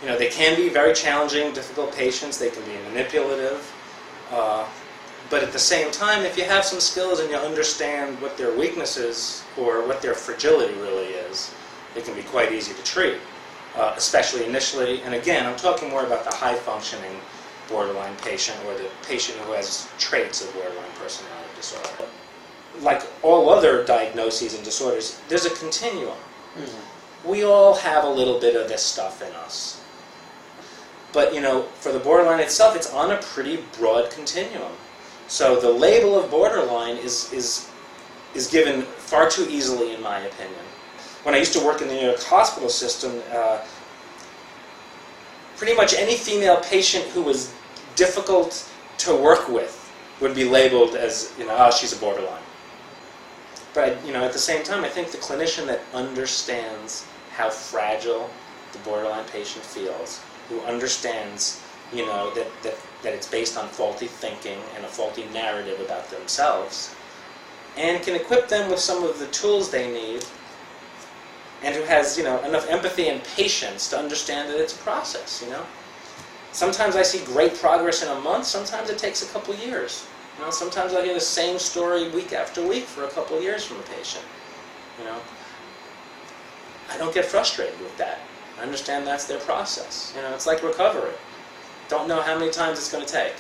They can be very challenging, difficult patients. They can be manipulative. But at the same time, if you have some skills and you understand what their weaknesses or what their fragility really is, it can be quite easy to treat, especially initially. And again, I'm talking more about the high-functioning borderline patient or the patient who has traits of borderline personality disorder. Like all other diagnoses and disorders, there's a continuum. Mm-hmm. We all have a little bit of this stuff in us. But, for the borderline itself, it's on a pretty broad continuum. So the label of borderline is given far too easily, in my opinion. When I used to work in the New York hospital system, pretty much any female patient who was difficult to work with would be labeled as, oh, she's a borderline. But, at the same time, I think the clinician that understands how fragile the borderline patient feels, who understands, that it's based on faulty thinking and a faulty narrative about themselves, and can equip them with some of the tools they need, and who has, enough empathy and patience to understand that it's a process, Sometimes I see great progress in a month, sometimes it takes a couple years. Sometimes I hear the same story week after week for a couple years from a patient, I don't get frustrated with that. I understand that's their process. It's like recovery. Don't know how many times it's going to take,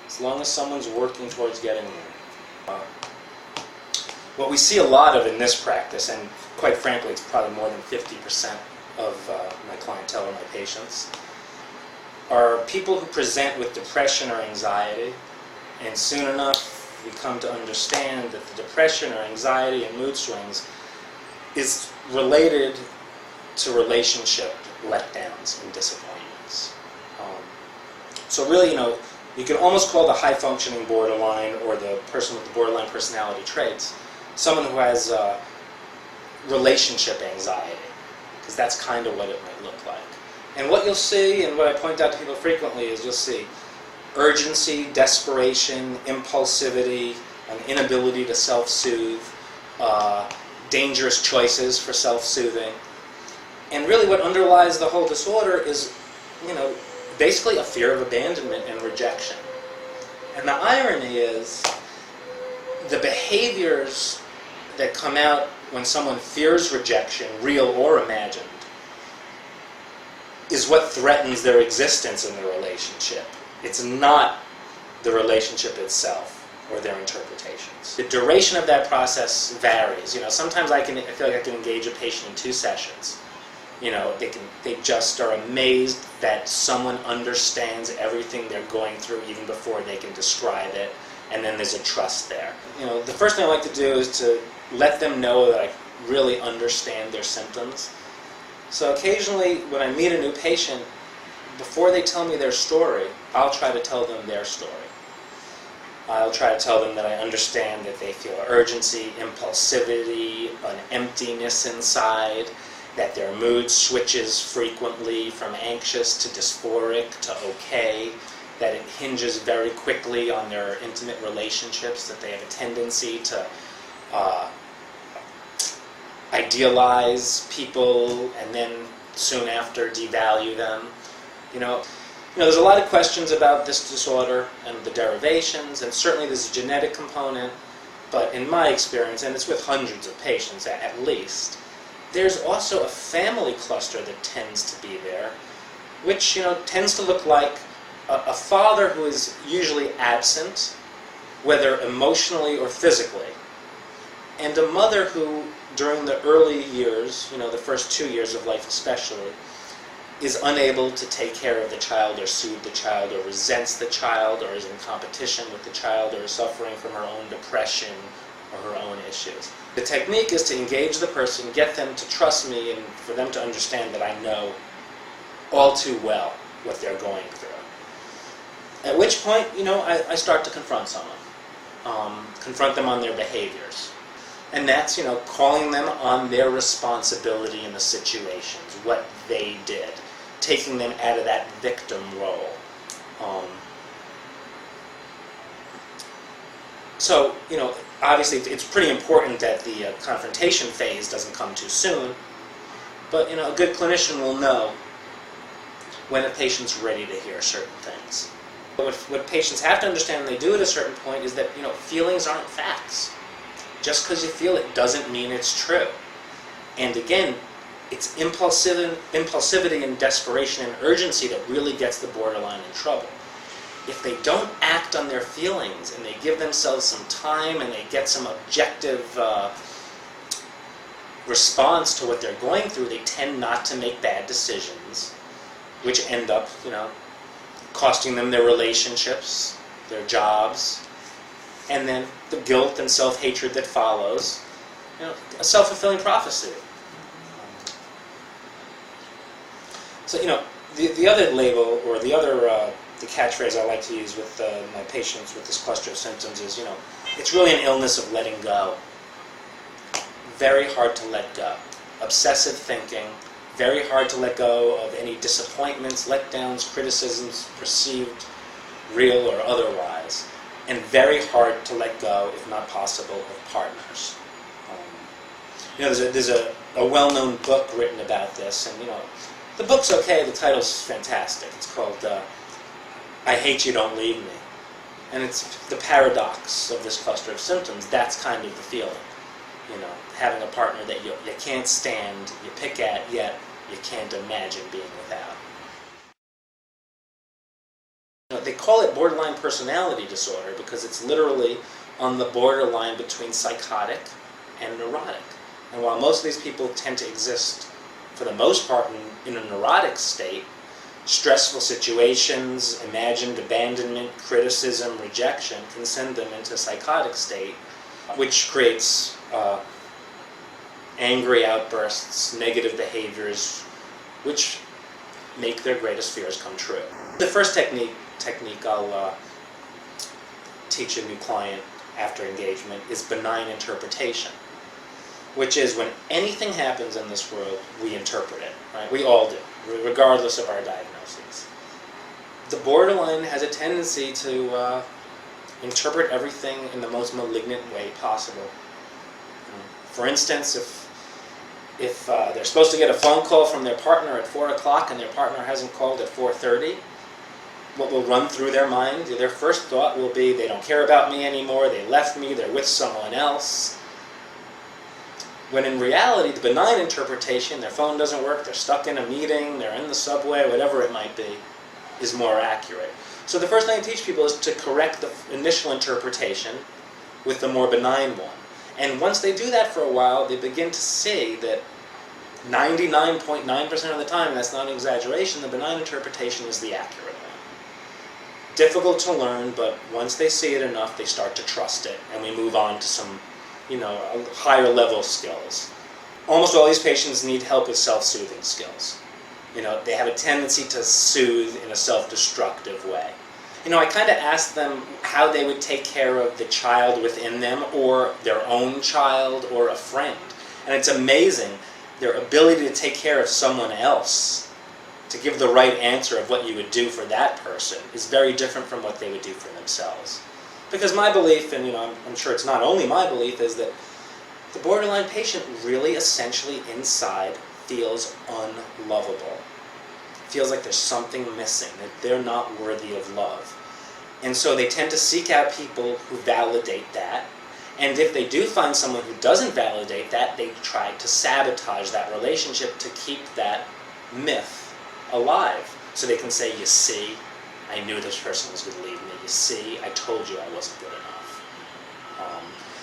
as long as someone's working towards getting there. What we see a lot of in this practice, and quite frankly, it's probably more than 50% of my clientele or my patients, are people who present with depression or anxiety, and soon enough we come to understand that the depression or anxiety and mood swings is related to relationship letdowns and disappointments. So really, you could almost call the high-functioning borderline or the person with the borderline personality traits someone who has relationship anxiety, because that's kind of what it might look like. And what you'll see, and what I point out to people frequently, is you'll see urgency, desperation, impulsivity, an inability to self-soothe, dangerous choices for self-soothing. And really what underlies the whole disorder is, basically a fear of abandonment and rejection. And the irony is, the behaviors that come out when someone fears rejection, real or imagined, is what threatens their existence in the relationship. It's not the relationship itself or their interpretations. The duration of that process varies. Sometimes I feel like I can engage a patient in 2 sessions. They just are amazed that someone understands everything they're going through even before they can describe it, and then there's a trust there. The first thing I like to do is to let them know that I really understand their symptoms. So occasionally when I meet a new patient, before they tell me their story, I'll try to tell them their story. I'll try to tell them that I understand that they feel urgency, impulsivity, an emptiness inside, that their mood switches frequently from anxious to dysphoric to okay, that it hinges very quickly on their intimate relationships, that they have a tendency to idealize people and then soon after devalue them. There's a lot of questions about this disorder and the derivations, and certainly there's a genetic component, but in my experience, and it's with hundreds of patients at least, there's also a family cluster that tends to be there, which tends to look like a father who is usually absent, whether emotionally or physically, and a mother who, during the early years, the first 2 years of life especially, is unable to take care of the child or soothe the child or resents the child or is in competition with the child or is suffering from her own depression or her own issues. The technique is to engage the person, get them to trust me, and for them to understand that I know all too well what they're going through. At which point, I start to confront someone, confront them on their behaviors. And that's, calling them on their responsibility in the situations, what they did, taking them out of that victim role. So, obviously it's pretty important that the confrontation phase doesn't come too soon, but, a good clinician will know when a patient's ready to hear certain things. But what patients have to understand when they do at a certain point is that, feelings aren't facts. Just because you feel it doesn't mean it's true. And again, it's impulsivity and desperation and urgency that really gets the borderline in trouble. If they don't act on their feelings and they give themselves some time and they get some objective response to what they're going through, they tend not to make bad decisions, which end up, costing them their relationships, their jobs, and then the guilt and self-hatred that follows, a self-fulfilling prophecy. So, the other label, or the other the catchphrase I like to use with my patients with this cluster of symptoms is, it's really an illness of letting go. Very hard to let go. Obsessive thinking, very hard to let go of any disappointments, letdowns, criticisms, perceived, real or otherwise, and very hard to let go, if not possible, of partners. There's a well-known book written about this, and the book's okay, the title's fantastic. It's called I Hate You, Don't Leave Me. And it's the paradox of this cluster of symptoms. That's kind of the feeling. Having a partner that you can't stand, you pick at, yet you can't imagine being without. They call it borderline personality disorder because it's literally on the borderline between psychotic and neurotic. And while most of these people tend to exist, for the most part, in a neurotic state, stressful situations, imagined abandonment, criticism, rejection can send them into a psychotic state, which creates angry outbursts, negative behaviors, which make their greatest fears come true. The first technique I'll teach a new client after engagement is benign interpretation, which is when anything happens in this world, we interpret it. Right? We all do, regardless of our diagnoses. The borderline has a tendency to interpret everything in the most malignant way possible. For instance, if they're supposed to get a phone call from their partner at 4 o'clock and their partner hasn't called at 4:30, what will run through their mind, their first thought will be, they don't care about me anymore, they left me, they're with someone else. When in reality, the benign interpretation, their phone doesn't work, they're stuck in a meeting, they're in the subway, whatever it might be, is more accurate. So the first thing I teach people is to correct the initial interpretation with the more benign one. And once they do that for a while, they begin to see that 99.9% of the time, and that's not an exaggeration, the benign interpretation is the accurate one. Difficult to learn, but once they see it enough, they start to trust it, and we move on to some, higher level skills. Almost all these patients need help with self-soothing skills. They have a tendency to soothe in a self-destructive way. I kind of asked them how they would take care of the child within them, or their own child, or a friend. And it's amazing, their ability to take care of someone else, to give the right answer of what you would do for that person, is very different from what they would do for themselves. Because my belief, and I'm sure it's not only my belief, is that the borderline patient really essentially inside feels unlovable. Feels like there's something missing, that they're not worthy of love. And so they tend to seek out people who validate that. And if they do find someone who doesn't validate that, they try to sabotage that relationship to keep that myth alive. So they can say, you see, I knew this person was going to leave me. You see, I told you I wasn't good enough.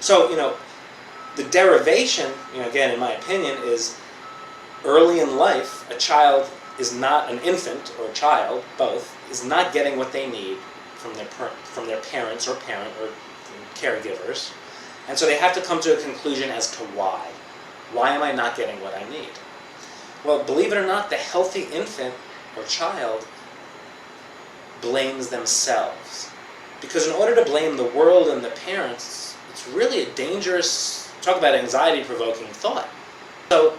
So, the derivation, again, in my opinion, is early in life, a child is not, an infant or a child, both, is not getting what they need from their parents or caregivers. And so they have to come to a conclusion as to why. Why am I not getting what I need? Well, believe it or not, the healthy infant or child blames themselves. Because in order to blame the world and the parents, it's really a dangerous, talk about anxiety-provoking thought. So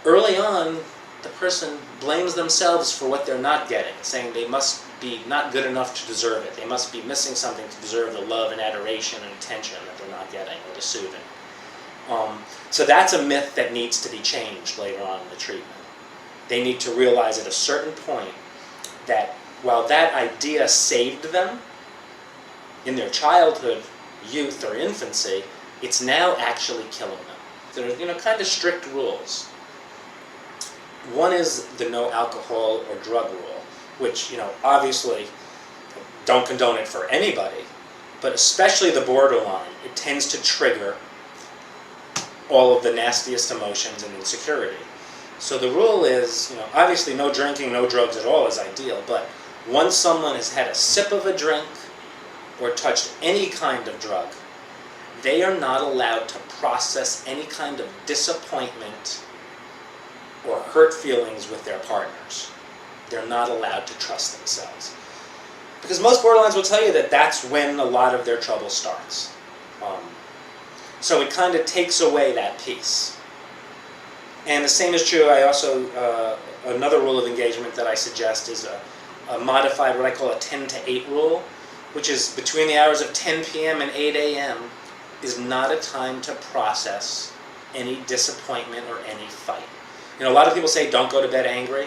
early on, the person blames themselves for what they're not getting, saying they must be not good enough to deserve it. They must be missing something to deserve the love and adoration and attention that they're not getting, or the soothing. So that's a myth that needs to be changed later on in the treatment. They need to realize at a certain point that while that idea saved them in their childhood, youth, or infancy, it's now actually killing them. There are, kind of strict rules. One is the no alcohol or drug rule, which, obviously don't condone it for anybody, but especially the borderline, it tends to trigger all of the nastiest emotions and insecurity. So the rule is, obviously no drinking, no drugs at all is ideal, but once someone has had a sip of a drink or touched any kind of drug, they are not allowed to process any kind of disappointment or hurt feelings with their partners. They're not allowed to trust themselves. Because most borderlines will tell you that that's when a lot of their trouble starts. So it kind of takes away that piece. And the same is true, another rule of engagement that I suggest is a modified, what I call a 10 to 8 rule, which is between the hours of 10 p.m. and 8 a.m. is not a time to process any disappointment or any fight. A lot of people say don't go to bed angry.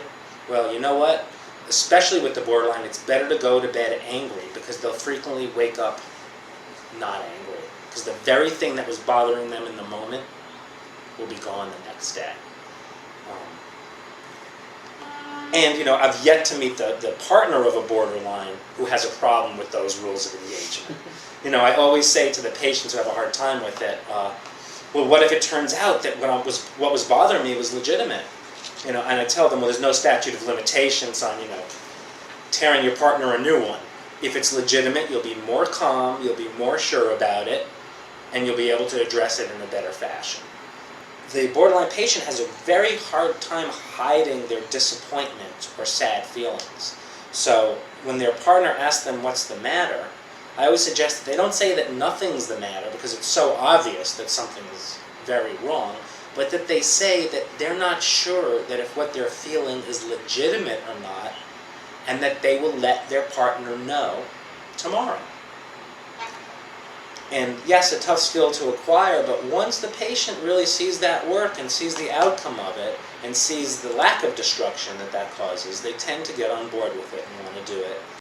Well, you know what? Especially with the borderline, it's better to go to bed angry because they'll frequently wake up not angry. Because the very thing that was bothering them in the moment will be gone the next day. And, I've yet to meet the partner of a borderline who has a problem with those rules of engagement. I always say to the patients who have a hard time with it, well, what if it turns out that what was bothering me was legitimate? And I tell them, well, there's no statute of limitations on, tearing your partner a new one. If it's legitimate, you'll be more calm, you'll be more sure about it, and you'll be able to address it in a better fashion. The borderline patient has a very hard time hiding their disappointment or sad feelings. So when their partner asks them what's the matter, I always suggest that they don't say that nothing's the matter because it's so obvious that something is very wrong, but that they say that they're not sure that if what they're feeling is legitimate or not, and that they will let their partner know tomorrow. And yes, a tough skill to acquire, but once the patient really sees that work and sees the outcome of it and sees the lack of destruction that causes, they tend to get on board with it and want to do it.